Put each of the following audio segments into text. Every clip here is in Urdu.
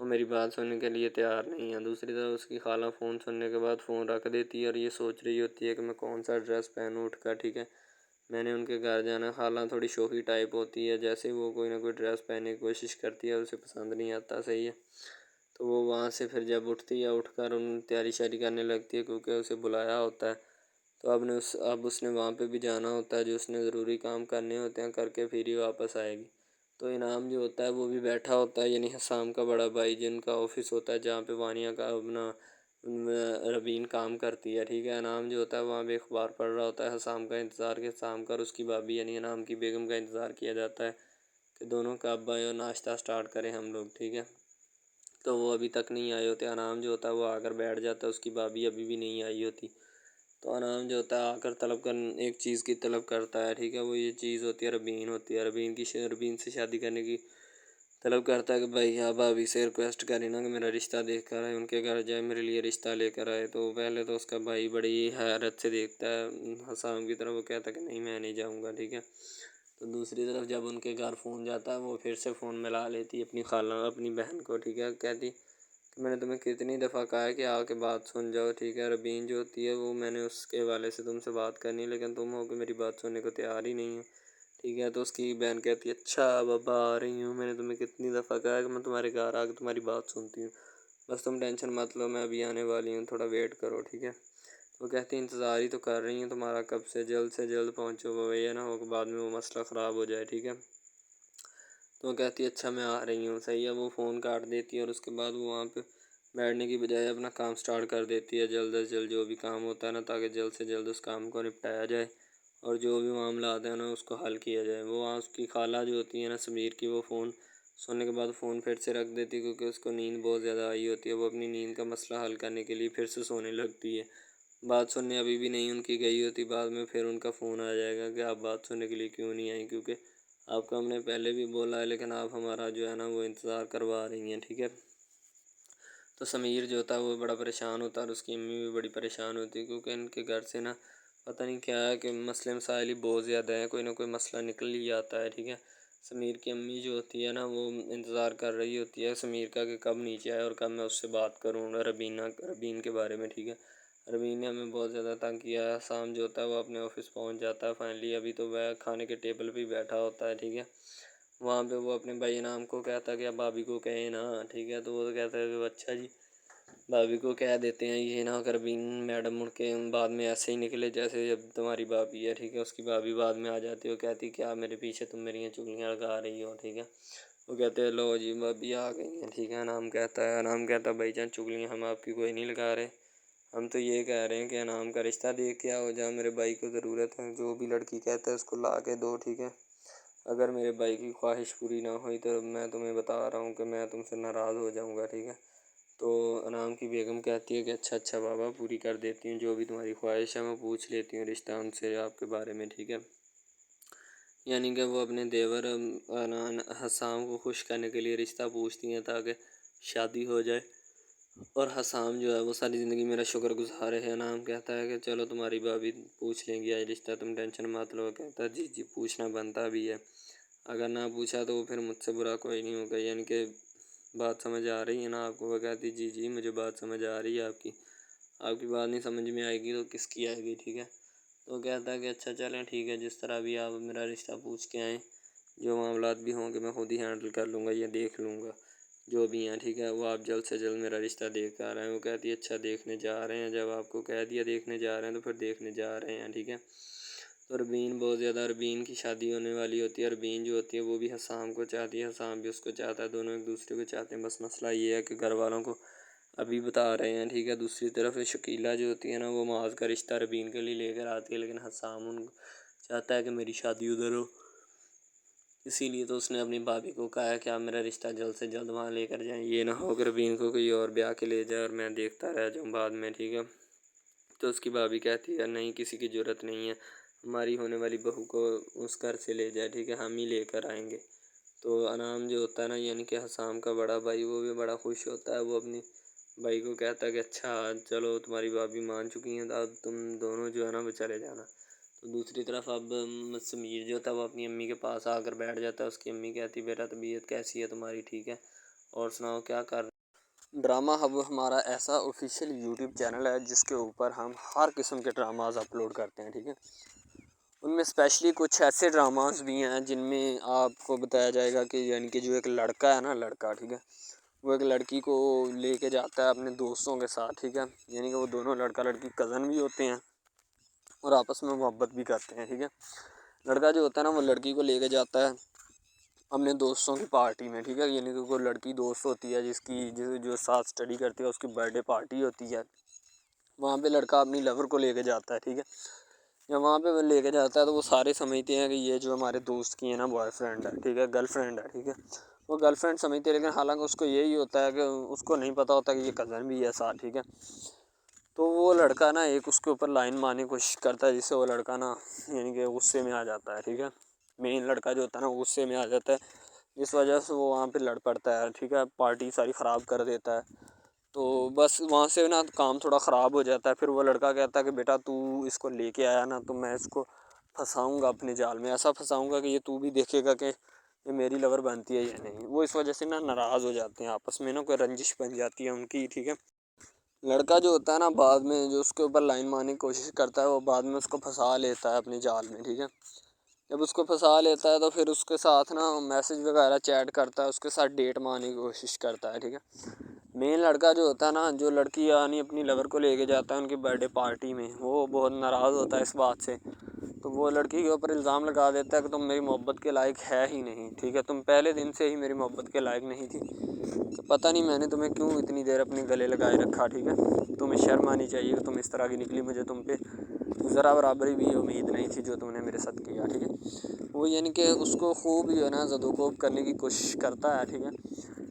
وہ میری بات سننے کے لیے تیار نہیں ہے۔ دوسری طرف اس کی خالہ فون سننے کے بعد فون رکھ دیتی ہے اور یہ سوچ رہی ہوتی ہے کہ میں کون سا ڈریس پہنوں اٹھ کر، ٹھیک ہے، میں نے ان کے گھر جانا۔ خالہ تھوڑی شوخی ٹائپ ہوتی ہے، جیسے وہ کوئی نہ کوئی ڈریس پہننے کی کوشش کرتی ہے، اسے پسند نہیں آتا، صحیح ہے، تو وہ وہاں سے پھر جب اٹھتی ہے اٹھ کر ان تیاری شیاری کرنے لگتی ہے، کیونکہ اسے بلایا ہوتا ہے، تو اب اس نے وہاں پہ بھی جانا ہوتا ہے، جو اس نے ضروری کام کرنے ہوتے ہیں کر کے پھر ہی واپس آئے گی۔ تو انعام جو ہوتا ہے وہ بھی بیٹھا ہوتا ہے، یعنی حسام کا بڑا بھائی، جن کا آفس ہوتا ہے جہاں پہ وانیہ کا اپنا ربین کام کرتی ہے، ٹھیک ہے، انعام جو ہوتا ہے وہاں پہ اخبار پڑھ رہا ہوتا ہے، حسام کا انتظار کہ حسام کا اور اس کی بھابھی یعنی انعام کی بیگم کا انتظار کیا جاتا ہے کہ دونوں کب آئے اور ناشتہ سٹارٹ کریں ہم لوگ، ٹھیک ہے، تو وہ ابھی تک نہیں آئے ہوتے۔ انعام جو ہوتا ہے وہ آ کر بیٹھ جاتا ہے، اس کی بھابھی ابھی بھی نہیں آئی ہوتی، تو انعام جو ہوتا ہے آ کر ایک چیز کی طلب کرتا ہے، ٹھیک ہے، وہ یہ چیز ہوتی ہے ربین ہوتی ہے، ربین سے شادی کرنے کی طلب کرتا ہے کہ بھائی آپ بھابھی سے ریکویسٹ کریں نا کہ میرا رشتہ دیکھ کر آئے، ان کے گھر جائے، میرے لیے رشتہ لے کر آئے۔ تو پہلے تو اس کا بھائی بڑی حیرت سے دیکھتا ہے حسام کی طرف، وہ کہتا ہے کہ نہیں میں نہیں جاؤں گا، ٹھیک ہے، تو دوسری طرف جب ان کے گھر فون جاتا ہے وہ پھر سے فون ملا لیتی ہے اپنی بہن کو، ٹھیک ہے، کہتی کہ میں نے تمہیں کتنی دفعہ کہا ہے کہ آ کے بات سن جاؤ، ٹھیک ہے، ربین جو ہوتی ہے وہ میں نے اس کے حوالے سے تم سے بات کرنی ہے، لیکن تم ہو کہ میری بات سننے کو تیار ہی نہیں ہے، ٹھیک ہے، تو اس کی بہن کہتی ہے اچھا بابا آ رہی ہوں، میں نے تمہیں کتنی دفعہ کہا ہے کہ میں تمہارے گھر آ کے تمہاری بات سنتی ہوں، بس تم ٹینشن مت لو، میں ابھی آنے والی ہوں، تھوڑا ویٹ کرو، ٹھیک ہے، وہ کہتی انتظار ہی تو کر رہی ہوں تمہارا، کب سے جلد پہنچو، وہ یہ نہ ہو کہ بعد میں وہ مسئلہ خراب ہو جائے، ٹھیک ہے، تو وہ کہتی ہے اچھا میں آ رہی ہوں، صحیح ہے، وہ فون کاٹ دیتی ہے اور اس کے بعد وہ وہاں پہ بیٹھنے کی بجائے اپنا کام سٹارٹ کر دیتی ہے، جلد از جلد جو بھی کام ہوتا ہے نا، تاکہ جلد سے جلد اس کام کو نپٹایا جائے اور جو بھی معاملات ہیں نا اس کو حل کیا جائے۔ وہ وہاں اس کی خالہ جو ہوتی ہے نا سمیر کی، وہ فون سننے کے بعد فون پھر سے رکھ دیتی ہے، کیونکہ اس کو نیند بہت زیادہ آئی ہوتی ہے، وہ اپنی نیند کا مسئلہ حل کرنے کے لیے پھر سے سونے لگتی ہے۔ بات سننے ابھی بھی نہیں ان کی گئی ہوتی، بعد میں پھر ان کا فون آ جائے گا کہ آپ بات سننے کے لیے کیوں نہیں آئیں، کیونکہ آپ کو ہم نے پہلے بھی بولا ہے لیکن آپ ہمارا جو ہے نا وہ انتظار کروا رہی ہیں، ٹھیک ہے، تو سمیر جو ہوتا ہے وہ بڑا پریشان ہوتا ہے اور اس کی امی بھی بڑی پریشان ہوتی ہے، کیونکہ ان کے گھر سے نا پتہ نہیں کیا ہے کہ مسئلے مسائل ہی بہت زیادہ ہیں، کوئی نہ کوئی مسئلہ نکل ہی آتا ہے، ٹھیک ہے، سمیر کی امی جو ہوتی ہے نا وہ انتظار کر رہی ہوتی ہے سمیر کا کہ کب نیچے آئے اور کب میں اس سے بات کروں ربین کے بارے میں، ٹھیک ہے، ربین نے ہمیں بہت زیادہ تنگ کیا ہے۔ شام جو ہوتا ہے وہ اپنے آفس پہنچ جاتا ہے فائنلی، ابھی تو وہ کھانے کے ٹیبل پہ ہی بیٹھا ہوتا ہے، ٹھیک ہے، وہاں پہ وہ اپنے بھائی انعام کو کہتا ہے کہ اب بھابھی کو کہیں نا، ٹھیک ہے، تو وہ کہتا ہے کہ اچھا جی بھابھی کو کہہ دیتے ہیں، یہ نہ کر ربین میڈم مڑ کے بعد میں ایسے ہی نکلے جیسے جب تمہاری بھابھی ہے، ٹھیک ہے، اس کی بھابھی بعد میں آ جاتی ہے، وہ کہتی کہ آپ میرے پیچھے تم میری چغلیاں لگا رہی ہو، ٹھیک ہے، وہ کہتے ہیں لو جی بھابھی آ گئی ہیں، ٹھیک ہے، انعام کہتا ہے بھائی جان چغلیاں ہم آپ کی کوئی نہیں لگا رہے، ہم تو یہ کہہ رہے ہیں کہ انعام کا رشتہ دیکھ کے آؤ، جہاں میرے بھائی کو ضرورت ہے جو بھی لڑکی کہتا ہے اس کو لا کے دو، ٹھیک ہے، اگر میرے بھائی کی خواہش پوری نہ ہوئی تو میں تمہیں بتا رہا ہوں کہ میں تم سے ناراض ہو جاؤں گا، ٹھیک ہے، تو انعام کی بیگم کہتی ہے کہ اچھا بابا پوری کر دیتی ہوں، جو بھی تمہاری خواہش ہے میں پوچھ لیتی ہوں رشتہ ان سے آپ کے بارے میں، ٹھیک ہے، یعنی کہ وہ اپنے دیور حسام کو خوش کرنے کے لیے رشتہ پوچھتی ہیں تاکہ شادی ہو جائے، اور حسام جو ہے وہ ساری زندگی میرا شکر گزار ہے۔ انعام کہتا ہے کہ چلو تمہاری بھابھی پوچھ لیں گی آج رشتہ، تم ٹینشن مت لو، کہتا ہے جی پوچھنا بنتا بھی ہے، اگر نہ پوچھا تو پھر مجھ سے برا کوئی نہیں ہوگا، یعنی کہ بات سمجھ آ رہی ہے نا آپ کو؟ وہ کہتی جی مجھے بات سمجھ آ رہی ہے آپ کی بات نہیں سمجھ میں آئے گی تو کس کی آئے گی، ٹھیک ہے، تو کہتا ہے کہ اچھا چلیں ٹھیک ہے، جس طرح بھی آپ میرا رشتہ پوچھ کے آئیں، جو معاملات بھی ہوں گے میں خود ہی ہینڈل کر لوں گا، یہ دیکھ لوں گا جو بھی ہیں، ٹھیک ہے، وہ آپ جلد سے جلد میرا رشتہ دیکھ کر آ رہے ہیں۔ وہ کہتی ہے اچھا دیکھنے جا رہے ہیں، جب آپ کو کہہ دیا دیکھنے جا رہے ہیں تو پھر دیکھنے جا رہے ہیں، ٹھیک ہے، تو ربین کی شادی ہونے والی ہوتی ہے، ربین جو ہوتی ہے وہ بھی حسام کو چاہتی ہے، حسام بھی اس کو چاہتا ہے، دونوں ایک دوسرے کو چاہتے ہیں، بس مسئلہ یہ ہے کہ گھر والوں کو ابھی بتا رہے ہیں، ٹھیک ہے، دوسری طرف شکیلہ جو ہوتی ہے نا وہ معاذ کا رشتہ ربین کے لیے لے کر آتی ہے، لیکن حسام چاہتا ہے کہ میری شادی ادھر ہو، اسی لیے تو اس نے اپنی بھابھی کو کہا ہے کہ آپ میرا رشتہ جلد سے جلد وہاں لے کر جائیں، یہ نہ ہو کہ ربین کو کوئی اور بیاہ کے لے جائے اور میں دیکھتا رہ جاؤں بعد میں، ٹھیک ہے، تو اس کی بھابھی کہتی ہے نہیں کسی کی ضرورت نہیں ہے، ہماری ہونے والی بہو کو اس گھر سے لے جائے، ٹھیک ہے، ہم ہی لے کر آئیں گے۔ تو انعام جو ہوتا ہے نا یعنی کہ حسام کا بڑا بھائی، وہ بھی بڑا خوش ہوتا ہے، وہ اپنی بھائی کو کہتا ہے کہ اچھا چلو تمہاری بھابھی مان چکی ہیں تو اب تم دونوں جو ہے نا وہ چلے جانا۔ تو دوسری طرف اب سمیر جو تھا وہ اپنی امی کے پاس آ کر بیٹھ جاتا ہے، اس کی امی کہتی بیٹا طبیعت کیسی ہے تمہاری، ٹھیک ہے، اور سناؤ کیا کر رہے؟ ڈرامہ ہب ہمارا ایسا آفیشیل یوٹیوب چینل ہے جس کے اوپر ہم ہر قسم کے ڈراماز اپلوڈ کرتے ہیں، ٹھیک ہے۔ ان میں اسپیشلی کچھ ایسے ڈراماز بھی ہیں جن میں آپ کو بتایا جائے گا کہ یعنی کہ جو ایک لڑکا ہے نا، لڑکا، ٹھیک ہے، وہ ایک لڑکی کو لے کے جاتا ہے اپنے دوستوں کے ساتھ، ٹھیک ہے، یعنی کہ وہ دونوں لڑکا لڑکی کزن بھی ہوتے ہیں اور آپس میں محبت بھی کرتے ہیں، ٹھیک ہے۔ لڑکا جو ہوتا ہے نا وہ لڑکی کو لے کے جاتا ہے اپنے دوستوں کی پارٹی میں، ٹھیک ہے، یعنی کہ کوئی لڑکی دوست ہوتی ہے جو ساتھ اسٹڈی کرتی ہے، اس کی برتھ ڈے پارٹی ہوتی ہے، وہاں پہ لڑکا اپنی لور کو لے کے جاتا ہے، ٹھیک ہے۔ جب وہاں پہ وہ لے کے جاتا ہے تو وہ سارے سمجھتے ہیں کہ یہ جو ہمارے دوست کی ہے نا بوائے فرینڈ ہے، ٹھیک ہے، گرل فرینڈ ہے، ٹھیک ہے، وہ گرل فرینڈ سمجھتے ہیں، لیکن حالانکہ اس کو یہی ہوتا ہے کہ اس کو نہیں پتہ ہوتا کہ یہ کزن بھی ہے ساتھ، ٹھیک ہے۔ تو وہ لڑکا نا ایک اس کے اوپر لائن مارنے کی کوشش کرتا ہے، جس سے وہ لڑکا نا یعنی کہ غصے میں آ جاتا ہے، ٹھیک ہے، مین لڑکا جو ہوتا ہے نا وہ غصے میں آ جاتا ہے، جس وجہ سے وہ وہاں پہ لڑ پڑتا ہے، ٹھیک ہے، پارٹی ساری خراب کر دیتا ہے۔ تو بس وہاں سے نا کام تھوڑا خراب ہو جاتا ہے، پھر وہ لڑکا کہتا ہے کہ بیٹا تو اس کو لے کے آیا نا تو میں اس کو پھنساؤں گا اپنے جال میں، ایسا پھنساؤں گا کہ یہ تو بھی دیکھے گا کہ یہ میری لور بنتی ہے یا نہیں۔ وہ اس وجہ سے نا ناراض ہو جاتے ہیں، آپس میں نا کوئی رنجش بن جاتی ہے ان کی، ٹھیک ہے۔ لڑکا جو ہوتا ہے نا بعد میں جو اس کے اوپر لائن مارنے کی کوشش کرتا ہے وہ بعد میں اس کو پھنسا لیتا ہے اپنے جال میں، ٹھیک ہے۔ جب اس کو پھنسا لیتا ہے تو پھر اس کے ساتھ نا میسج وغیرہ چیٹ کرتا ہے، اس کے ساتھ ڈیٹ مارنے کی کوشش کرتا ہے، ٹھیک ہے۔ مین لڑکا جو ہوتا ہے نا، جو لڑکی یعنی اپنی لور کو لے کے جاتا ہے ان کی برتھ ڈے پارٹی میں، وہ بہت ناراض ہوتا ہے اس بات سے، تو وہ لڑکی کے اوپر الزام لگا دیتا ہے کہ تم میری محبت کے لائق ہے ہی نہیں، ٹھیک ہے، تم پہلے دن سے ہی میری محبت کے لائق نہیں تھی، تو پتہ نہیں میں نے تمہیں کیوں اتنی دیر اپنے گلے لگائے رکھا، ٹھیک ہے، تمہیں شرم آنی چاہیے کہ تم اس طرح کی نکلی، مجھے تم پہ ذرا برابری بھی امید نہیں تھی جو تم نے میرے ساتھ کیا، ٹھیک ہے۔ وہ یعنی کہ اس کو خوب جو ہے نا زد و کوب کرنے کی کوشش کرتا ہے، ٹھیک ہے،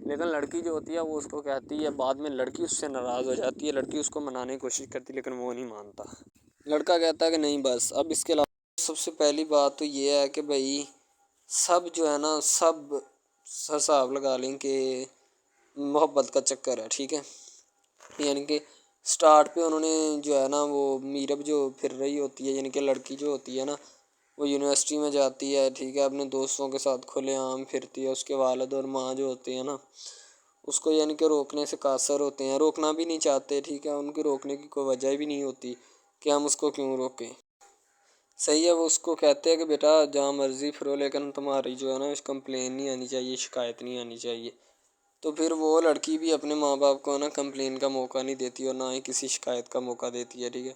لیکن لڑکی جو ہوتی ہے وہ اس کو کہتی ہے، بعد میں لڑکی اس سے ناراض ہو جاتی ہے، لڑکی اس کو منانے کی کوشش کرتی ہے لیکن وہ نہیں مانتا۔ لڑکا کہتا ہے کہ نہیں بس اب اس کے علاوہ سب سے پہلی بات تو یہ ہے کہ بھائی سب جو ہے نا سب حساب لگا لیں کہ محبت کا چکر ہے، ٹھیک ہے، یعنی کہ سٹارٹ پہ انہوں نے جو ہے نا وہ میرب جو پھر رہی ہوتی ہے، یعنی کہ لڑکی جو ہوتی ہے نا وہ یونیورسٹی میں جاتی ہے، ٹھیک ہے، اپنے دوستوں کے ساتھ کھلے عام پھرتی ہے، اس کے والد اور ماں جو ہوتے ہیں نا اس کو یعنی کہ روکنے سے قاصر ہوتے ہیں، روکنا بھی نہیں چاہتے، ٹھیک ہے، ان کے روکنے کی کوئی وجہ بھی نہیں ہوتی کہ ہم اس کو کیوں روکیں، صحیح ہے۔ وہ اس کو کہتے ہیں کہ بیٹا جہاں مرضی پھرو لیکن تمہاری جو ہے نا اس کمپلین نہیں آنی چاہیے، شکایت نہیں آنی چاہیے، تو پھر وہ لڑکی بھی اپنے ماں باپ کو نا کمپلین کا موقع نہیں دیتی اور نہ ہی کسی شکایت کا موقع دیتی ہے، ٹھیک ہے،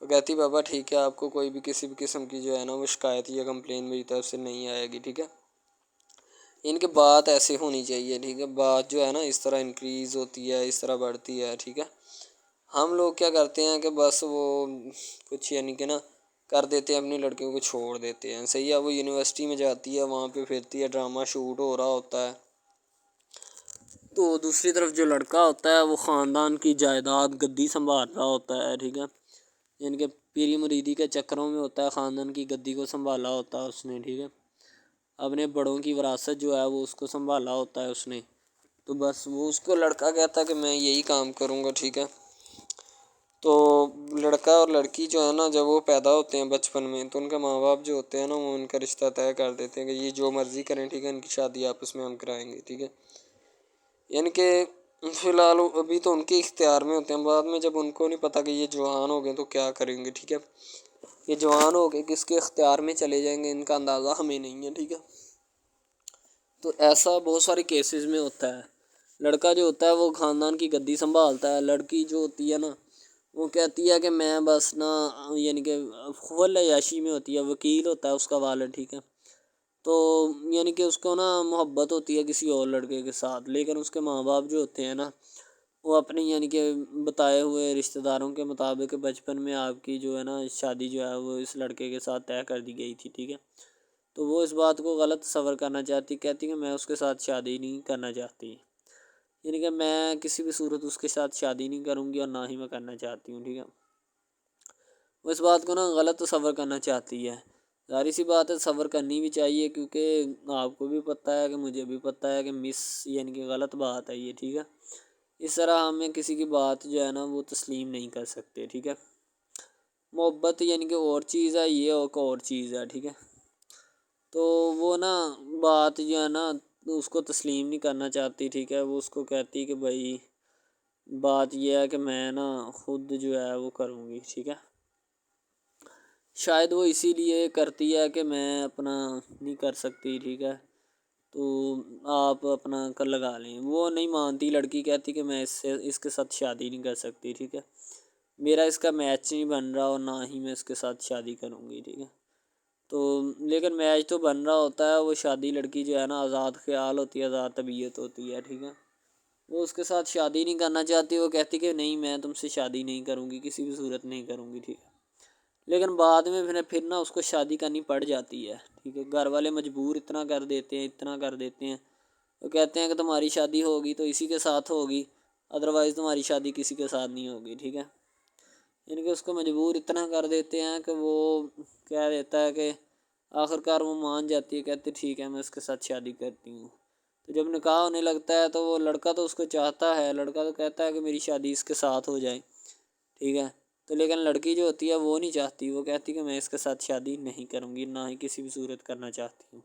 وہ کہتی بابا ٹھیک ہے آپ کو کوئی بھی کسی بھی قسم کی جو ہے نا وہ شکایت یا کمپلین میری طرف سے نہیں آئے گی، ٹھیک ہے، ان کی بات ایسے ہونی چاہیے، ٹھیک ہے، بات جو ہے نا اس طرح انکریز ہوتی ہے، اس طرح بڑھتی ہے، ٹھیک ہے۔ ہم لوگ کیا کرتے ہیں کہ بس وہ کچھ یعنی کہ نا کر دیتے ہیں، اپنی لڑکیوں کو چھوڑ دیتے ہیں، صحیح ہے، وہ یونیورسٹی میں جاتی ہے، وہاں پہ پھرتی ہے، ڈرامہ شوٹ ہو رہا ہوتا ہے، تو دوسری طرف جو لڑکا ہوتا ہے وہ خاندان کی جائیداد گدی سنبھال رہا ہوتا ہے، ٹھیک ہے، یعنی کہ پیری مریدی کے چکروں میں ہوتا ہے، خاندان کی گدی کو سنبھالا ہوتا ہے اس نے، ٹھیک ہے، اپنے بڑوں کی وراثت جو ہے وہ اس کو سنبھالا ہوتا ہے اس نے، تو بس وہ اس کو لڑکا کہتا ہے کہ میں یہی کام کروں گا، ٹھیک ہے۔ تو لڑکا اور لڑکی جو ہے نا جب وہ پیدا ہوتے ہیں بچپن میں تو ان کے ماں باپ جو ہوتے ہیں نا وہ ان کا رشتہ طے کر دیتے ہیں کہ یہ جو مرضی کریں، ٹھیک ہے، ان کی شادی آپس میں ہم کرائیں گے، ٹھیک ہے، یعنی کہ فی الحال ابھی تو ان کے اختیار میں ہوتے ہیں، بعد میں جب ان کو نہیں پتہ کہ یہ جوان ہو گئے تو کیا کریں گے، ٹھیک ہے، یہ جوان ہو کے کس کے اختیار میں چلے جائیں گے ان کا اندازہ ہمیں نہیں ہے، ٹھیک ہے۔ تو ایسا بہت سارے کیسز میں ہوتا ہے، لڑکا جو ہوتا ہے وہ خاندان کی گدی سنبھالتا ہے، لڑکی جو ہوتی ہے نا وہ کہتی ہے کہ میں بس نا یعنی کہ فل عیاشی میں ہوتی ہے، وکیل ہوتا ہے اس کا والد، ٹھیک ہے، تو یعنی کہ اس کو نا محبت ہوتی ہے کسی اور لڑکے کے ساتھ، لیکن اس کے ماں باپ جو ہوتے ہیں نا وہ اپنی یعنی کہ بتائے ہوئے رشتہ داروں کے مطابق بچپن میں آپ کی جو ہے نا شادی جو ہے وہ اس لڑکے کے ساتھ طے کر دی گئی تھی، ٹھیک ہے، تو وہ اس بات کو غلط تصور کرنا چاہتی، کہتی کہ میں اس کے ساتھ شادی نہیں کرنا چاہتی، یعنی کہ میں کسی بھی صورت اس کے ساتھ شادی نہیں کروں گی اور نہ ہی میں کرنا چاہتی ہوں، ٹھیک ہے، وہ اس بات کو نا غلط تصور کرنا چاہتی ہے، ظاہر سی بات ہے صبر کرنی بھی چاہیے کیونکہ آپ کو بھی پتہ ہے کہ مجھے بھی پتہ ہے کہ یعنی کہ غلط بات ہے یہ، ٹھیک ہے، اس طرح ہمیں کسی کی بات جو ہے نا وہ تسلیم نہیں کر سکتے، ٹھیک ہے، محبت یعنی کہ اور چیز ہے، یہ ایک اور چیز ہے، ٹھیک ہے، تو وہ نا بات جو ہے نا اس کو تسلیم نہیں کرنا چاہتی، ٹھیک ہے، وہ اس کو کہتی کہ بھائی بات یہ ہے کہ میں نا خود جو ہے وہ کروں گی، ٹھیک ہے۔ شاید وہ اسی لیے کرتی ہے کہ میں اپنا نہیں کر سکتی، ٹھیک ہے، تو آپ اپنا کر لگا لیں۔ وہ نہیں مانتی، لڑکی کہتی کہ میں اس کے ساتھ شادی نہیں کر سکتی، ٹھیک ہے، میرا اس کا میچ نہیں بن رہا اور نہ ہی میں اس کے ساتھ شادی کروں گی، ٹھیک ہے۔ تو لیکن میچ تو بن رہا ہوتا ہے، وہ شادی لڑکی جو ہے نا آزاد خیال ہوتی ہے، آزاد طبیعت ہوتی ہے، ٹھیک ہے، وہ اس کے ساتھ شادی نہیں کرنا چاہتی، وہ کہتی کہ نہیں میں تم سے شادی نہیں کروں گی، کسی بھی صورت نہیں کروں گی، ٹھیک ہے۔ لیکن بعد میں پھر نا اس کو شادی کرنی پڑ جاتی ہے، ٹھیک ہے، گھر والے مجبور اتنا کر دیتے ہیں، وہ کہتے ہیں کہ تمہاری شادی ہوگی تو اسی کے ساتھ ہوگی، ادروائز تمہاری شادی کسی کے ساتھ نہیں ہوگی، ٹھیک ہے۔ یعنی کہ اس کو مجبور اتنا کر دیتے ہیں کہ وہ کہہ دیتا ہے کہ آخر کار وہ مان جاتی ہے، کہتے ٹھیک ہے میں اس کے ساتھ شادی کرتی ہوں۔ تو جب نکاح ہونے لگتا ہے تو وہ لڑکا تو اس کو چاہتا ہے، لڑکا تو کہتا ہے کہ میری شادی اس کے ساتھ ہو جائے، ٹھیک ہے، تو لیکن لڑکی جو ہوتی ہے وہ نہیں چاہتی، وہ کہتی کہ میں اس کے ساتھ شادی نہیں کروں گی، نہ ہی کسی بھی صورت کرنا چاہتی ہوں۔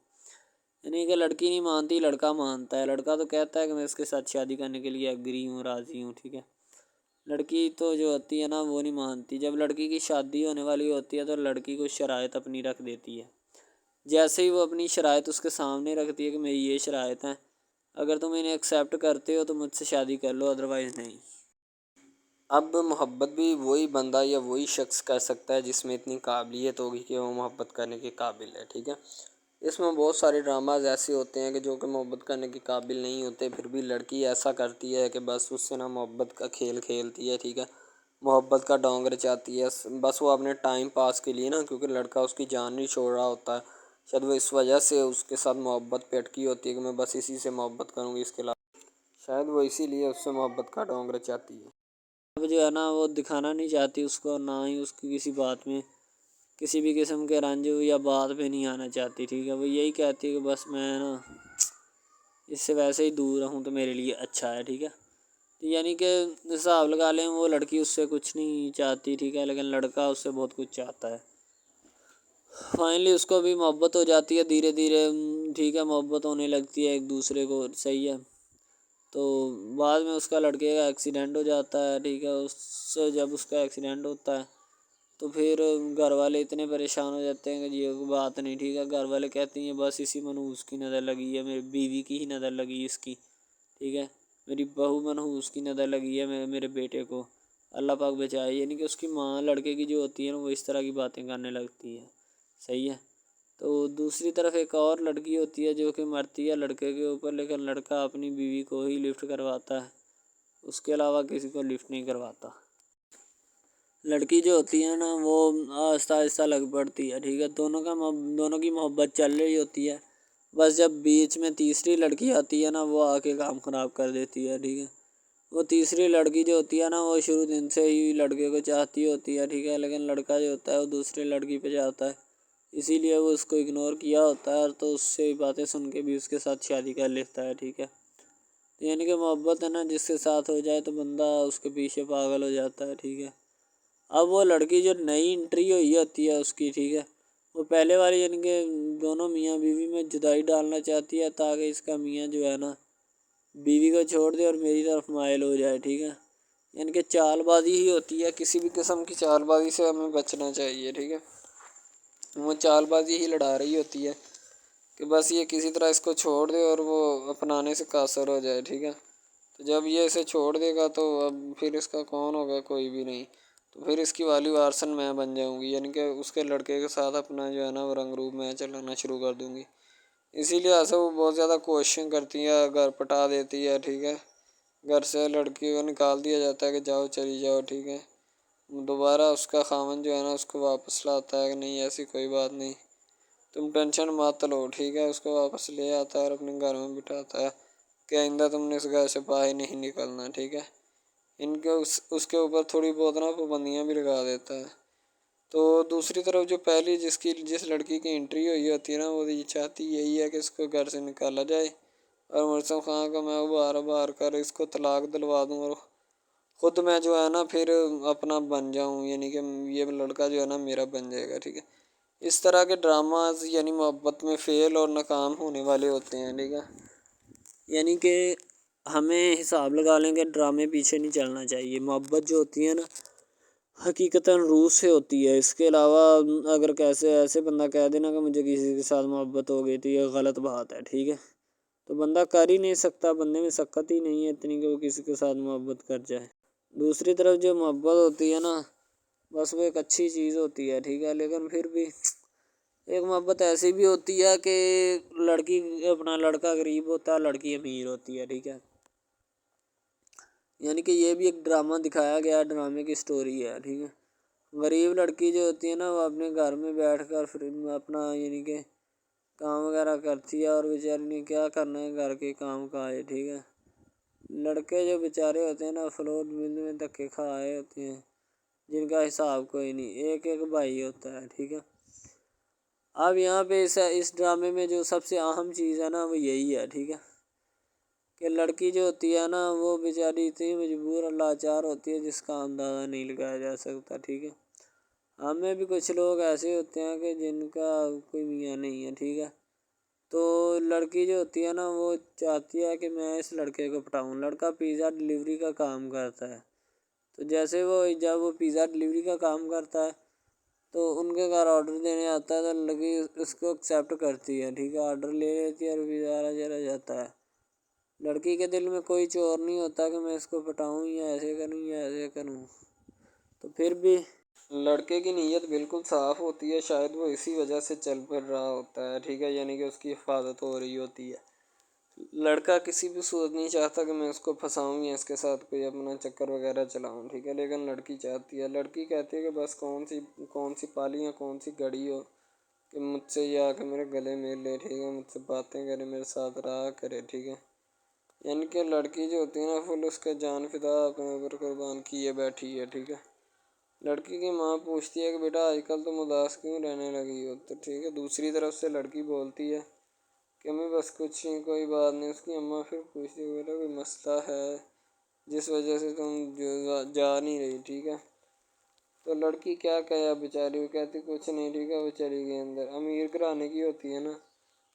یعنی کہ لڑکی نہیں مانتی، لڑکا مانتا ہے، لڑکا تو کہتا ہے کہ میں اس کے ساتھ شادی کرنے کے لیے ایگری ہوں، راضی ہوں، ٹھیک ہے۔ لڑکی تو جو ہوتی ہے نا وہ نہیں مانتی، جب لڑکی کی شادی ہونے والی ہوتی ہے تو لڑکی کو شرائط اپنی رکھ دیتی ہے، جیسے ہی وہ اپنی شرائط اس کے سامنے رکھتی ہے کہ میری یہ شرائط ہیں، اگر تم انہیں ایکسیپٹ کرتے ہو تو مجھ سے شادی کر لو، ادروائز نہیں۔ اب محبت بھی وہی بندہ یا وہی شخص کر سکتا ہے جس میں اتنی قابلیت ہوگی کہ وہ محبت کرنے کے قابل ہے، ٹھیک ہے۔ اس میں بہت سارے ڈراماز ایسے ہوتے ہیں کہ جو کہ محبت کرنے کے قابل نہیں ہوتے، پھر بھی لڑکی ایسا کرتی ہے کہ بس اس سے نا محبت کا کھیل کھیلتی ہے، ٹھیک ہے، محبت کا ڈونگ رچاتی ہے، بس وہ اپنے ٹائم پاس کے لیے نا، کیونکہ لڑکا اس کی جان نہیں چھوڑ رہا ہوتا ہے، شاید وہ اس وجہ سے اس کے ساتھ محبت پہ اٹکی ہوتی ہے کہ میں بس اسی سے محبت کروں گی، اس کے علاوہ شاید وہ اسی لیے اس سے محبت کا ڈونگ رچاتی ہے۔ اب جو ہے نا وہ دکھانا نہیں چاہتی اس کو، نہ ہی اس کی کسی بات میں کسی بھی قسم کے رنج یا بات پہ نہیں آنا چاہتی، ٹھیک ہے، وہ یہی کہتی ہے کہ بس میں نا اس سے ویسے ہی دور رہوں تو میرے لیے اچھا ہے، ٹھیک ہے۔ یعنی کہ حساب لگا لیں وہ لڑکی اس سے کچھ نہیں چاہتی، ٹھیک ہے، لیکن لڑکا اس سے بہت کچھ چاہتا ہے۔ فائنلی اس کو بھی محبت ہو جاتی ہے دھیرے دھیرے، ٹھیک ہے، محبت ہونے لگتی ہے ایک دوسرے کو، صحیح ہے۔ تو بعد میں اس کا لڑکے کا ایکسیڈنٹ ہو جاتا ہے، ٹھیک ہے، جب اس کا ایکسیڈنٹ ہوتا ہے تو پھر گھر والے اتنے پریشان ہو جاتے ہیں کہ یہ بات نہیں، ٹھیک ہے، گھر والے کہتے ہیں بس اسی منحوس کی نظر لگی ہے، میری بیوی کی ہی نظر لگی اس کی، ٹھیک ہے، میری بہو منحوس کی نظر لگی ہے میرے بیٹے کو، اللہ پاک بچائے۔ یعنی کہ اس کی ماں لڑکے کی جو ہوتی ہے نا وہ اس طرح کی باتیں کرنے لگتی ہے، صحیح ہے۔ تو دوسری طرف ایک اور لڑکی ہوتی ہے جو کہ مرتی ہے لڑکے کے اوپر، لیکن لڑکا اپنی بیوی کو ہی لفٹ کرواتا ہے، اس کے علاوہ کسی کو لفٹ نہیں کرواتا۔ لڑکی جو ہوتی ہے نا وہ آہستہ آہستہ لگ پڑتی ہے، ٹھیک ہے، دونوں کی محبت چل رہی ہوتی ہے، بس جب بیچ میں تیسری لڑکی آتی ہے نا وہ آ کے کام خراب کر دیتی ہے، ٹھیک ہے۔ وہ تیسری لڑکی جو ہوتی ہے نا وہ شروع دن سے ہی لڑکے کو چاہتی ہوتی ہے، ٹھیک ہے، لیکن لڑکا جو ہوتا ہے وہ دوسرے لڑکی پہ جاتا ہے، اسی لیے وہ اس کو اگنور کیا ہوتا ہے، تو اس سے باتیں سن کے بھی اس کے ساتھ شادی کر لیتا ہے، ٹھیک ہے۔ یعنی کہ محبت ہے نا جس کے ساتھ ہو جائے تو بندہ اس کے پیچھے پاگل ہو جاتا ہے، ٹھیک ہے۔ اب وہ لڑکی جو نئی انٹری ہوئی ہوتی ہے اس کی، ٹھیک ہے، وہ پہلے والی یعنی کہ دونوں میاں بیوی میں جدائی ڈالنا چاہتی ہے تاکہ اس کا میاں جو ہے نا بیوی کو چھوڑ دے اور میری طرف مائل ہو جائے، ٹھیک ہے۔ یعنی کہ چال بازی ہی ہوتی ہے، کسی بھی قسم کی چال بازی سے ہمیں بچنا چاہیے، ٹھیک ہے۔ وہ چال بازی ہی لڑا رہی ہوتی ہے کہ بس یہ کسی طرح اس کو چھوڑ دے اور وہ اپنانے سے قاصر ہو جائے، ٹھیک ہے۔ تو جب یہ اسے چھوڑ دے گا تو اب پھر اس کا کون ہوگا، کوئی بھی نہیں، تو پھر اس کی والی وارثن میں بن جاؤں گی، یعنی کہ اس کے لڑکے کے ساتھ اپنا جو ہے نا وہ رنگ روپ میں چلانا شروع کر دوں گی۔ اسی لیے ایسا وہ بہت زیادہ کوششیں کرتی ہے، گھر پٹا دیتی ہے، ٹھیک ہے، گھر سے لڑکی کو نکال دیا جاتا ہے کہ جاؤ چلی جاؤ، ٹھیک ہے۔ دوبارہ اس کا خاوند جو ہے نا اس کو واپس لاتا ہے کہ نہیں ایسی کوئی بات نہیں، تم ٹینشن مت لو، ٹھیک ہے، اس کو واپس لے آتا ہے اور اپنے گھر میں بٹھاتا ہے کہ آئندہ تم نے اس گھر سے باہر نہیں نکلنا، ٹھیک ہے۔ ان کے اس کے اوپر تھوڑی بہت نا پابندیاں بھی لگا دیتا ہے۔ تو دوسری طرف جو پہلی جس لڑکی کی انٹری ہوئی ہوتی ہے نا وہ یہ چاہتی یہی ہے کہ اس کو گھر سے نکالا جائے اور مرزم خان کو میں بار کر اس کو طلاق دلوا دوں اور خود میں جو ہے نا پھر اپنا بن جاؤں، یعنی کہ یہ لڑکا جو ہے نا میرا بن جائے گا، ٹھیک ہے۔ اس طرح کے ڈراماز یعنی محبت میں فیل اور ناکام ہونے والے ہوتے ہیں، ٹھیک ہے۔ یعنی کہ ہمیں حساب لگا لیں کہ ڈرامے پیچھے نہیں چلنا چاہیے. محبت جو ہوتی ہے نا حقیقتاً روح سے ہوتی ہے. اس کے علاوہ اگر کیسے ایسے بندہ کہہ دینا کہ مجھے کسی کے ساتھ محبت ہو گئی تھی، یہ غلط بات ہے. ٹھیک ہے، تو بندہ کر ہی نہیں سکتا، بندے میں سکت ہی نہیں ہے اتنی کہ وہ کسی کے ساتھ محبت کر جائے. دوسری طرف جو محبت ہوتی ہے نا بس وہ ایک اچھی چیز ہوتی ہے. ٹھیک ہے، لیکن پھر بھی ایک محبت ایسی بھی ہوتی ہے کہ لڑکا غریب ہوتا ہے، لڑکی امیر ہوتی ہے. ٹھیک ہے، یعنی کہ یہ بھی ایک ڈرامہ دکھایا گیا، ڈرامے کی سٹوری ہے. ٹھیک ہے، غریب لڑکی جو ہوتی ہے نا وہ اپنے گھر میں بیٹھ کر پھر اپنا یعنی کہ کام وغیرہ کرتی ہے، اور بیچاری نے کیا کرنا ہے گھر کے کام کاج. ٹھیک ہے، لڑکے جو بیچارے ہوتے ہیں نا فلوٹ مل میں دھکے کھائے ہوتے ہیں، جن کا حساب کوئی نہیں، ایک ایک بھائی ہوتا ہے. ٹھیک ہے، اب یہاں پہ اس ڈرامے میں جو سب سے اہم چیز ہے نا وہ یہی ہے. ٹھیک ہے، کہ لڑکی جو ہوتی ہے نا وہ بیچاری اتنی مجبور اور لاچار ہوتی ہے جس کا اندازہ نہیں لگایا جا سکتا. ٹھیک ہے، ہمیں بھی کچھ لوگ ایسے ہوتے ہیں کہ جن کا کوئی میاں نہیں ہے. ٹھیک ہے، تو لڑکی جو ہوتی ہے نا وہ چاہتی ہے کہ میں اس لڑکے کو پٹاؤں. لڑکا پیزا ڈلیوری کا کام کرتا ہے، تو جیسے جب وہ پیزا ڈلیوری کا کام کرتا ہے تو ان کے گھر آرڈر دینے آتا ہے تو لڑکی اس کو ایکسیپٹ کرتی ہے. ٹھیک ہے، آرڈر لے لیتی ہے اور پیزا چلا جاتا ہے. لڑکی کے دل میں کوئی چور نہیں ہوتا کہ میں اس کو پٹاؤں یا ایسے کروں یا ایسے کروں. تو پھر بھی لڑکے کی نیت بالکل صاف ہوتی ہے، شاید وہ اسی وجہ سے چل پھر رہا ہوتا ہے. ٹھیک ہے، یعنی کہ اس کی حفاظت ہو رہی ہوتی ہے. لڑکا کسی بھی صورت نہیں چاہتا کہ میں اس کو پھنساؤں یا اس کے ساتھ کوئی اپنا چکر وغیرہ چلاؤں. ٹھیک ہے، لیکن لڑکی چاہتی ہے، لڑکی کہتی ہے کہ بس کون سی پالی یا کون سی گڑی ہو کہ مجھ سے یا کہ میرے گلے مل لے. ٹھیک ہے، مجھ سے باتیں کرے، میرے ساتھ رہا کرے. ٹھیک ہے، یعنی کہ لڑکی جو ہوتی ہے نا فل اس کا جان فدا اپنے اوپر قربان کیے بیٹھی ہے. ٹھیک ہے، لڑکی کی ماں پوچھتی ہے کہ بیٹا آج کل تم اداس کیوں رہنے لگی ہو. تو ٹھیک ہے، دوسری طرف سے لڑکی بولتی ہے کہ میں بس کچھ نہیں، کوئی بات نہیں. اس کی اماں پھر پوچھتی ہے بیٹا کوئی مسئلہ ہے جس وجہ سے تم جا نہیں رہی. ٹھیک ہے، تو لڑکی کیا کہے بیچاری، وہ کہتی کچھ نہیں. ٹھیک ہے، وہ چلی گئی اندر. امیر گھرانے کی ہوتی ہے نا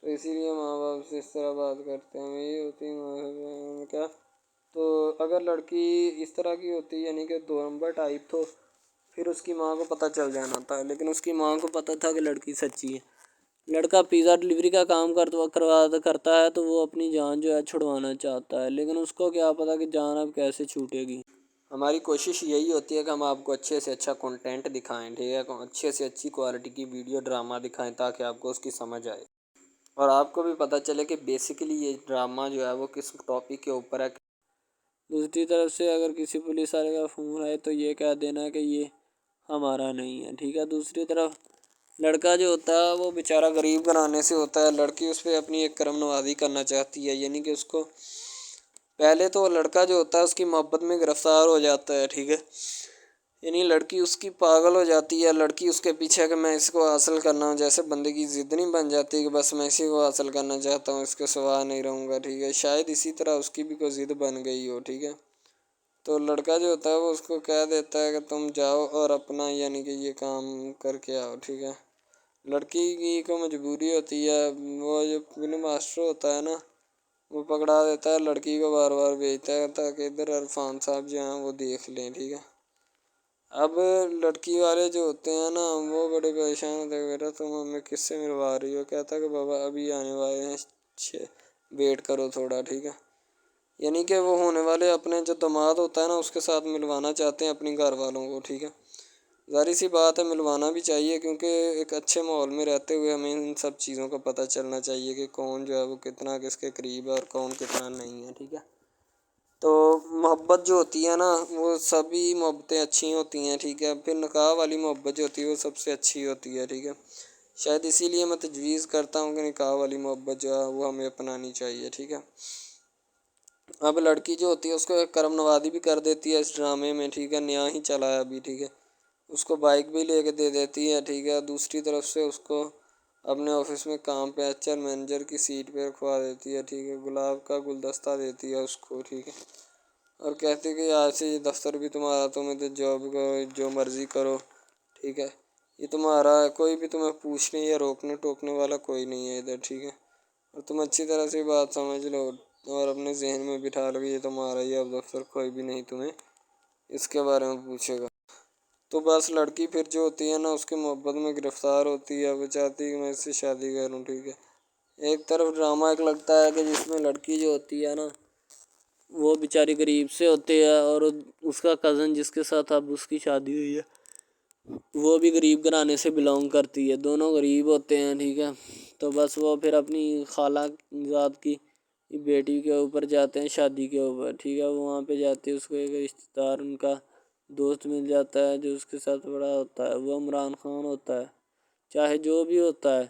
تو اسی لیے ماں باپ سے اس طرح بات کرتے ہیں. یہ ہوتی ہے کیا. تو اگر لڑکی اس طرح کی ہوتی یعنی کہ دو نمبر ٹائپ، تو پھر اس کی ماں کو پتہ چل جانا تھا. لیکن اس کی ماں کو پتہ تھا کہ لڑکی سچی ہے. لڑکا پیزا ڈلیوری کا کام کرتا ہے تو وہ اپنی جان جو ہے چھڑوانا چاہتا ہے، لیکن اس کو کیا پتہ کہ جان اب کیسے چھوٹے گی. ہماری کوشش یہی ہوتی ہے کہ ہم آپ کو اچھے سے اچھا کنٹینٹ دکھائیں. ٹھیک ہے، اچھے سے اچھی کوالٹی کی ویڈیو ڈرامہ دکھائیں تاکہ آپ کو اس کی سمجھ آئے اور آپ کو بھی پتہ چلے کہ بیسیکلی یہ ڈرامہ جو ہے وہ کس ٹاپک کے اوپر ہے. دوسری طرف سے اگر کسی پولیس والے کا فون آئے تو یہ کہہ دینا کہ یہ ہمارا نہیں ہے. ٹھیک ہے، دوسری طرف لڑکا جو ہوتا ہے وہ بیچارہ غریب گھرانے سے ہوتا ہے. لڑکی اس پہ اپنی ایک کرم نوازی کرنا چاہتی ہے، یعنی کہ اس کو پہلے تو لڑکا جو ہوتا ہے اس کی محبت میں گرفتار ہو جاتا ہے. ٹھیک ہے، یعنی لڑکی اس کی پاگل ہو جاتی ہے. لڑکی اس کے پیچھے کہ میں اس کو حاصل کرنا ہوں، جیسے بندے کی ضد نہیں بن جاتی کہ بس میں اسی کو حاصل کرنا چاہتا ہوں، اس کے سوا نہیں رہوں گا. ٹھیک ہے، شاید اسی طرح اس کی بھی کوئی ضد بن گئی ہو. ٹھیک ہے، تو لڑکا جو ہوتا ہے وہ اس کو کہہ دیتا ہے کہ تم جاؤ اور اپنا یعنی کہ یہ کام کر کے آؤ. ٹھیک ہے، لڑکی کی کو مجبوری ہوتی ہے. وہ جو فلم ماسٹر ہوتا ہے نا وہ پکڑا دیتا ہے لڑکی کو، بار بار بھیجتا ہے تاکہ ادھر عرفان صاحب جو ہیں وہ دیکھ لیں. ٹھیک ہے، اب لڑکی والے جو ہوتے ہیں نا وہ بڑے پریشان ہوتے ہیں، بیٹا تم ہمیں کس سے ملوا رہی ہو. کہتا ہے کہ بابا ابھی آنے والے ہیں، ویٹ کرو تھوڑا. ٹھیک ہے، یعنی کہ وہ ہونے والے اپنے جو داماد ہوتا ہے نا اس کے ساتھ ملوانا چاہتے ہیں اپنی گھر والوں کو. ٹھیک ہے، ظاہر سی بات ہے ملوانا بھی چاہیے، کیونکہ ایک اچھے ماحول میں رہتے ہوئے ہمیں ان سب چیزوں کا پتہ چلنا چاہیے کہ کون جو ہے وہ کتنا کس کے قریب ہے اور کون کتنا نہیں ہے. ٹھیک ہے، تو محبت جو ہوتی ہے نا وہ سبھی محبتیں اچھی ہوتی ہیں. ٹھیک ہے، پھر نکاح والی محبت جو ہوتی ہے وہ سب سے اچھی ہوتی ہے. ٹھیک ہے، شاید اسی لیے میں تجویز کرتا ہوں کہ نکاح والی محبت جو ہے وہ ہمیں اپنانی چاہیے. ٹھیک ہے، اب لڑکی جو ہوتی ہے اس کو ایک کرم نوازی بھی کر دیتی ہے اس ڈرامے میں. ٹھیک ہے، نیا ہی چلا ہے ابھی. ٹھیک ہے، اس کو بائک بھی لے کے دے دیتی ہے. ٹھیک ہے، دوسری طرف سے اس کو اپنے آفس میں کام پہ ایچ آر مینیجر کی سیٹ پہ رکھوا دیتی ہے. ٹھیک ہے، گلاب کا گلدستہ دیتی ہے اس کو. ٹھیک ہے، اور کہتی ہے کہ آج سے یہ دفتر بھی تمہارا، تم ادھر جاب کرو جو مرضی کرو. ٹھیک ہے، یہ تمہارا ہے، کوئی بھی تمہیں پوچھنے یا روکنے ٹوکنے والا کوئی نہیں ہے ادھر. ٹھیک ہے، اور تم اچھی طرح سے بات سمجھ لو. اور اپنے ذہن میں بٹھا لو کہ یہ تمہارا ہی اب دفتر، کوئی بھی نہیں تمہیں اس کے بارے میں پوچھے گا۔ تو بس لڑکی پھر جو ہوتی ہے نا اس کے محبت میں گرفتار ہوتی ہے، وہ چاہتی ہے کہ میں اس سے شادی کروں، ٹھیک ہے۔ ایک طرف ڈرامہ ایک لگتا ہے کہ جس میں لڑکی جو ہوتی ہے نا وہ بیچاری غریب سے ہوتی ہے، اور اس کا کزن جس کے ساتھ اب اس کی شادی ہوئی ہے وہ بھی غریب گھرانے سے بلانگ کرتی ہے، دونوں غریب ہوتے ہیں، ٹھیک ہے۔ تو بس وہ پھر اپنی خالہ ذات کی بیٹی کے اوپر جاتے ہیں شادی کے اوپر، ٹھیک ہے۔ وہ وہاں پہ جاتے ہیں، اس کو ایک رشتہ دار ان کا دوست مل جاتا ہے جو اس کے ساتھ بڑا ہوتا ہے، وہ عمران خان ہوتا ہے، چاہے جو بھی ہوتا ہے۔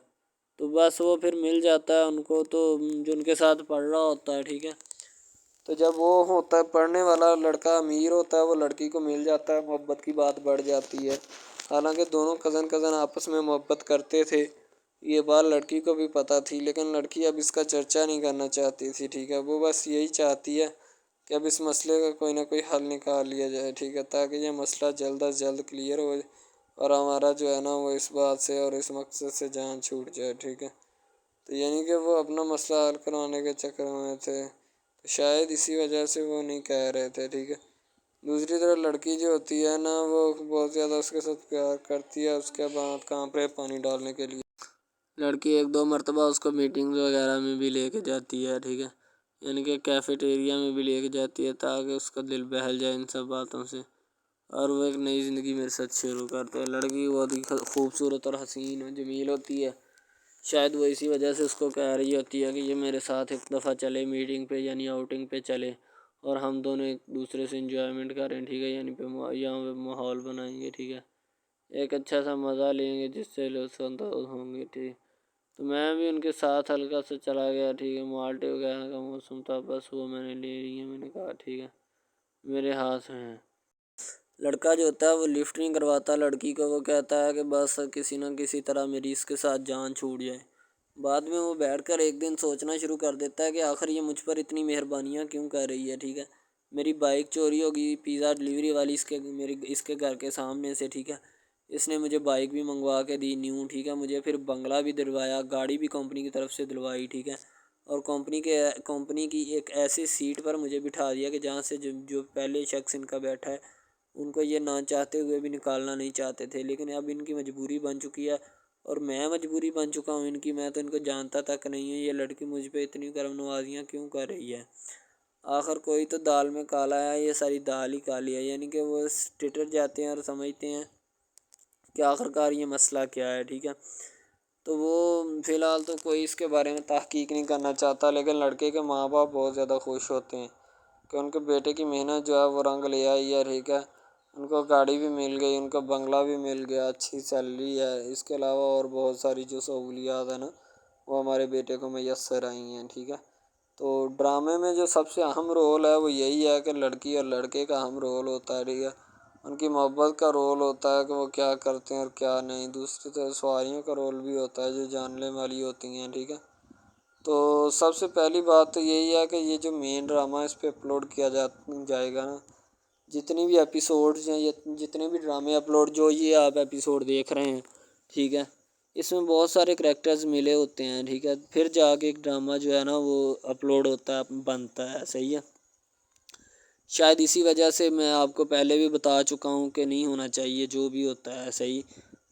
تو بس وہ پھر مل جاتا ہے ان کو، تو جو ان کے ساتھ پڑھ رہا ہوتا ہے، ٹھیک ہے۔ تو جب وہ ہوتا ہے پڑھنے والا لڑکا امیر ہوتا ہے، وہ لڑکی کو مل جاتا ہے، محبت کی بات بڑھ جاتی ہے۔ حالانکہ دونوں کزن آپس میں محبت کرتے تھے، یہ بات لڑکی کو بھی پتہ تھی، لیکن لڑکی اب اس کا چرچا نہیں کرنا چاہتی تھی، ٹھیک ہے۔ وہ بس یہی چاہتی ہے کہ اب اس مسئلے کا کوئی نہ کوئی حل نکال لیا جائے، ٹھیک ہے، تاکہ یہ مسئلہ جلد از جلد کلیئر ہو اور ہمارا جو ہے نا وہ اس بات سے اور اس مقصد سے جان چھوٹ جائے، ٹھیک ہے۔ تو یعنی کہ وہ اپنا مسئلہ حل کروانے کے چکر میں تھے، تو شاید اسی وجہ سے وہ نہیں کہہ رہے تھے، ٹھیک ہے۔ دوسری طرف لڑکی جو ہوتی ہے نا وہ بہت زیادہ اس کے ساتھ پیار کرتی ہے، اس کے بعد کہاں پہ پانی ڈالنے کے لیے لڑکی ایک دو مرتبہ اس کو میٹنگز وغیرہ میں بھی لے کے جاتی ہے، ٹھیک ہے، یعنی کہ کیفیٹیریا میں بھی لے کے جاتی ہے تاکہ اس کا دل بہل جائے ان سب باتوں سے، اور وہ ایک نئی زندگی میرے ساتھ شروع کرتے ہیں۔ لڑکی بہت ہی خوبصورت اور حسین اور جمیل ہوتی ہے، شاید وہ اسی وجہ سے اس کو کہہ رہی ہوتی ہے کہ یہ میرے ساتھ ایک دفعہ چلے میٹنگ پہ، یعنی آؤٹنگ پہ چلے، اور ہم دونوں ایک دوسرے سے انجوائمنٹ کریں، ٹھیک ہے، یعنی یہاں پہ ماحول بنائیں گے، ٹھیک ہے، ایک اچھا سا مزہ لیں گے جس سے لطف اندوز ہوں گے، ٹھیک۔ تو میں بھی ان کے ساتھ ہلکا سے چلا گیا، ٹھیک ہے۔ مالٹے وغیرہ کا موسم تھا، بس وہ میں نے لے لی ہے، میں نے کہا ٹھیک ہے میرے ہاتھ میں ہے۔ لڑکا جو ہوتا ہے وہ لفٹ نہیں کرواتا لڑکی کو، وہ کہتا ہے کہ بس کسی نہ کسی طرح میری اس کے ساتھ جان چھوٹ جائے۔ بعد میں وہ بیٹھ کر ایک دن سوچنا شروع کر دیتا ہے کہ آخر یہ مجھ پر اتنی مہربانیاں کیوں کر رہی ہے، ٹھیک ہے۔ میری بائک چوری ہوگی، پیزا ڈلیوری والی اس کے گھر کے سامنے سے، ٹھیک ہے، اس نے مجھے بائک بھی منگوا کے دی نیو، ٹھیک ہے، مجھے پھر بنگلہ بھی دلوایا، گاڑی بھی کمپنی کی طرف سے دلوائی، ٹھیک ہے، اور کمپنی کی ایک ایسی سیٹ پر مجھے بٹھا دیا کہ جہاں سے جو پہلے شخص ان کا بیٹھا ہے ان کو یہ نہ چاہتے ہوئے بھی نکالنا نہیں چاہتے تھے، لیکن اب ان کی مجبوری بن چکی ہے، اور میں مجبوری بن چکا ہوں ان کی، میں تو ان کو جانتا تک نہیں ہوں، یہ لڑکی مجھ پہ اتنی کرم نوازیاں کیوں کر رہی ہے۔ آخر کوئی تو دال میں کالا ہے، یہ ساری دال ہی کالی ہے، یعنی کہ وہ ٹٹر جاتے ہیں اور سمجھتے ہیں کہ آخرکار یہ مسئلہ کیا ہے، ٹھیک ہے۔ تو وہ فی الحال تو کوئی اس کے بارے میں تحقیق نہیں کرنا چاہتا، لیکن لڑکے کے ماں باپ بہت زیادہ خوش ہوتے ہیں کہ ان کے بیٹے کی محنت جو ہے وہ رنگ لے آئی ہے، ٹھیک ہے، ان کو گاڑی بھی مل گئی، ان کو بنگلہ بھی مل گیا، اچھی سیلری ہے، اس کے علاوہ اور بہت ساری جو سہولیات ہیں نا وہ ہمارے بیٹے کو میسر آئی ہیں، ٹھیک ہے۔ تو ڈرامے میں جو سب سے اہم رول ہے وہ یہی ہے کہ لڑکی اور لڑکے کا اہم رول ہوتا ہے، ٹھیک ہے، ان کی محبت کا رول ہوتا ہے کہ وہ کیا کرتے ہیں اور کیا نہیں، دوسری طرف سواریوں کا رول بھی ہوتا ہے جو جاننے والی ہوتی ہیں، ٹھیک ہے۔ تو سب سے پہلی بات تو یہی ہے کہ یہ جو مین ڈرامہ ہے اس پہ اپلوڈ کیا جائے گا نا، جتنی بھی ایپیسوڈز ہیں، جتنے بھی ڈرامے اپلوڈ جو یہ آپ ایپیسوڈ دیکھ رہے ہیں، ٹھیک ہے، اس میں بہت سارے کریکٹرز ملے ہوتے ہیں، ٹھیک ہے، پھر جا کے ایک ڈرامہ جو ہے نا وہ اپلوڈ ہوتا ہے، بنتا ہے، صحیح ہے۔ شاید اسی وجہ سے میں آپ کو پہلے بھی بتا چکا ہوں کہ نہیں ہونا چاہیے جو بھی ہوتا ہے، صحیح۔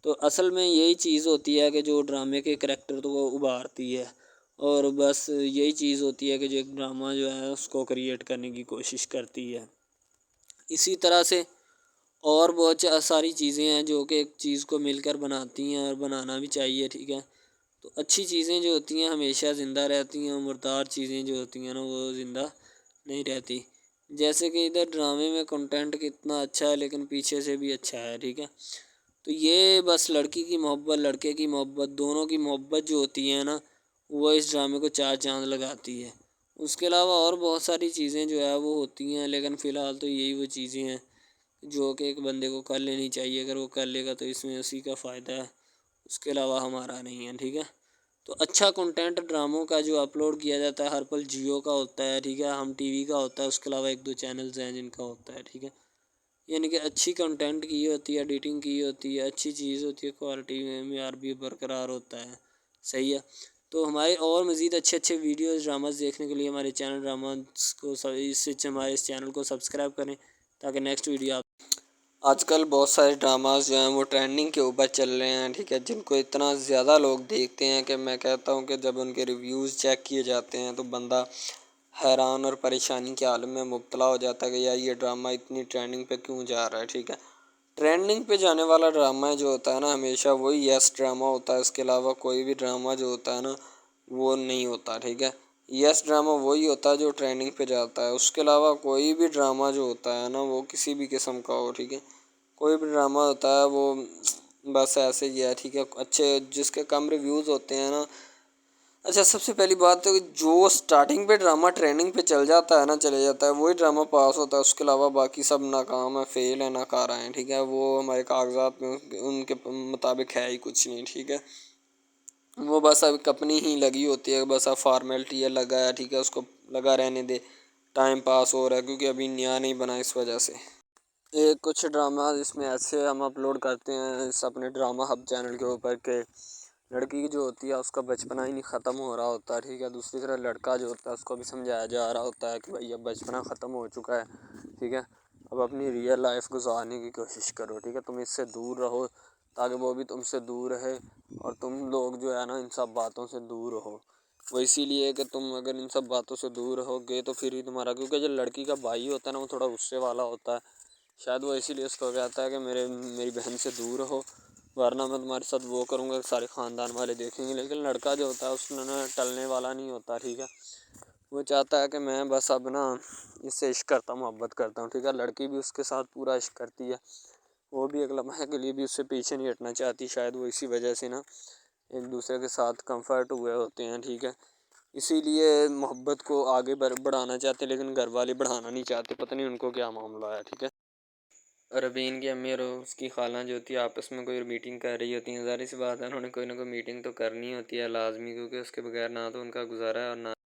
تو اصل میں یہی چیز ہوتی ہے کہ جو ڈرامے کے کریکٹر تو وہ ابھارتی ہے، اور بس یہی چیز ہوتی ہے کہ جو ایک ڈرامہ جو ہے اس کو کریٹ کرنے کی کوشش کرتی ہے۔ اسی طرح سے اور بہت ساری چیزیں ہیں جو کہ ایک چیز کو مل کر بناتی ہیں، اور بنانا بھی چاہیے، ٹھیک ہے۔ تو اچھی چیزیں جو ہوتی ہیں ہمیشہ زندہ رہتی ہیں، مردار چیزیں جو ہوتی ہیں نا وہ زندہ نہیں رہتی، جیسے کہ ادھر ڈرامے میں کنٹینٹ کتنا اچھا ہے لیکن پیچھے سے بھی اچھا ہے، ٹھیک ہے۔ تو یہ بس لڑکی کی محبت لڑکے کی محبت دونوں کی محبت جو ہوتی ہے نا وہ اس ڈرامے کو چار چاند لگاتی ہے۔ اس کے علاوہ اور بہت ساری چیزیں جو ہے وہ ہوتی ہیں، لیکن فی الحال تو یہی وہ چیزیں ہیں جو کہ ایک بندے کو کر لینی چاہیے، اگر وہ کر لے گا تو اس میں اسی کا فائدہ ہے، اس کے علاوہ ہمارا نہیں ہے، ٹھیک ہے۔ تو اچھا کنٹینٹ ڈراموں کا جو اپلوڈ کیا جاتا ہے ہر پل جیو کا ہوتا ہے، ٹھیک ہے، ہم ٹی وی کا ہوتا ہے، اس کے علاوہ ایک دو چینلز ہیں جن کا ہوتا ہے، ٹھیک ہے، یعنی کہ اچھی کنٹینٹ کی ہوتی ہے، ایڈیٹنگ کی ہوتی ہے، اچھی چیز ہوتی ہے، کوالٹی میں معیار بھی برقرار ہوتا ہے، صحیح ہے۔ تو ہمارے اور مزید اچھے ویڈیوز ڈراماز دیکھنے کے لیے ہمارے چینل ڈراماز کو ہمارے اس چینل کو سبسکرائب کریں تاکہ نیکسٹ ویڈیو آپ آج کل بہت سارے ڈراماز جو ہیں وہ ٹرینڈنگ کے اوپر چل رہے ہیں، ٹھیک ہے، جن کو اتنا زیادہ لوگ دیکھتے ہیں کہ میں کہتا ہوں کہ جب ان کے ریویوز چیک کیے جاتے ہیں تو بندہ حیران اور پریشانی کے عالم میں مبتلا ہو جاتا ہے کہ یار یہ ڈرامہ اتنی ٹرینڈنگ پہ کیوں جا رہا ہے، ٹھیک ہے۔ ٹرینڈنگ پہ جانے والا ڈرامہ جو ہوتا ہے نا ہمیشہ وہی یس ڈرامہ ہوتا ہے، اس کے علاوہ کوئی بھی ڈرامہ جو ہوتا ہے نا وہ نہیں ہوتا، ٹھیک ہے۔ یس ڈرامہ وہی ہوتا ہے جو ٹرینڈنگ پہ جاتا ہے، اس کے علاوہ کوئی بھی ڈرامہ جو ہوتا ہے نا وہ کسی بھی قسم کا ہو، ٹھیک ہے، کوئی بھی ڈرامہ ہوتا ہے وہ بس ایسے ہی ہے، ٹھیک ہے، اچھے جس کے کم ریویوز ہوتے ہیں نا۔ اچھا، سب سے پہلی بات تو جو سٹارٹنگ پہ ڈرامہ ٹریننگ پہ چل جاتا ہے نا چلے جاتا ہے وہی ڈرامہ پاس ہوتا ہے، اس کے علاوہ باقی سب ناکام ہے، فیل ہے، ناکارہ ہیں، ٹھیک ہے، وہ ہمارے کاغذات میں ان کے مطابق ہے ہی کچھ نہیں، ٹھیک ہے، وہ بس اب اپنی ہی لگی ہوتی ہے، بس اب فارمیلٹی ہے، لگا ہے، ٹھیک ہے، اس کو لگا رہنے دے، ٹائم پاس ہو رہا ہے کیونکہ ابھی نیا نہیں بنا اس وجہ سے۔ ایک کچھ ڈرامہ اس میں ایسے ہم اپلوڈ کرتے ہیں اس اپنے ڈرامہ ہب چینل کے اوپر کہ لڑکی جو ہوتی ہے اس کا بچپنا ہی نہیں ختم ہو رہا ہوتا ہے، ٹھیک ہے، دوسری طرح لڑکا جو ہوتا ہے اس کو بھی سمجھایا جا رہا ہوتا ہے کہ بھائی اب بچپنا ختم ہو چکا ہے، ٹھیک ہے، اب اپنی ریئل لائف گزارنے کی کوشش کرو، ٹھیک ہے، تم اس سے دور رہو تاکہ وہ بھی تم سے دور رہے اور تم لوگ جو ہے نا ان سب باتوں سے دور رہو۔ وہ اسی لیے کہ تم اگر ان سب باتوں سے دور رہو گے تو پھر ہی تمہارا، کیونکہ جو لڑکی کا بھائی ہوتا ہے نا وہ تھوڑا غصے والا ہوتا ہے، شاید وہ اسی لیے اس کو کہتا ہے کہ میری بہن سے دور رہو ورنہ میں تمہارے ساتھ وہ کروں گا، سارے خاندان والے دیکھیں گے، لیکن لڑکا جو ہوتا ہے اس میں ٹلنے والا نہیں ہوتا، ٹھیک ہے، وہ چاہتا ہے کہ میں بس اب نا اس سے عشق کرتا ہوں، محبت کرتا ہوں، ٹھیک ہے، لڑکی بھی اس کے ساتھ پورا عشق کرتی ہے، وہ بھی ایک لمحے کے لیے بھی اس سے پیچھے نہیں ہٹنا چاہتی، شاید وہ اسی وجہ سے نا ایک دوسرے کے ساتھ کمفرٹ ہوئے ہوتے ہیں، ٹھیک ہے، اسی لیے محبت کو آگے بڑھانا چاہتے لیکن گھر والے بڑھانا نہیں چاہتے، پتہ نہیں ان کو کیا معاملہ ہے، ٹھیک ہے۔ اور ابین کی امی اور اس کی خالہ جو ہوتی ہے آپس میں کوئی میٹنگ کر رہی ہوتی ہیں، ظاہر سی بات ہے انہوں نے کوئی نہ کوئی میٹنگ تو کرنی ہوتی ہے لازمی، کیونکہ اس کے بغیر نہ تو ان کا گزارا ہے اور نہ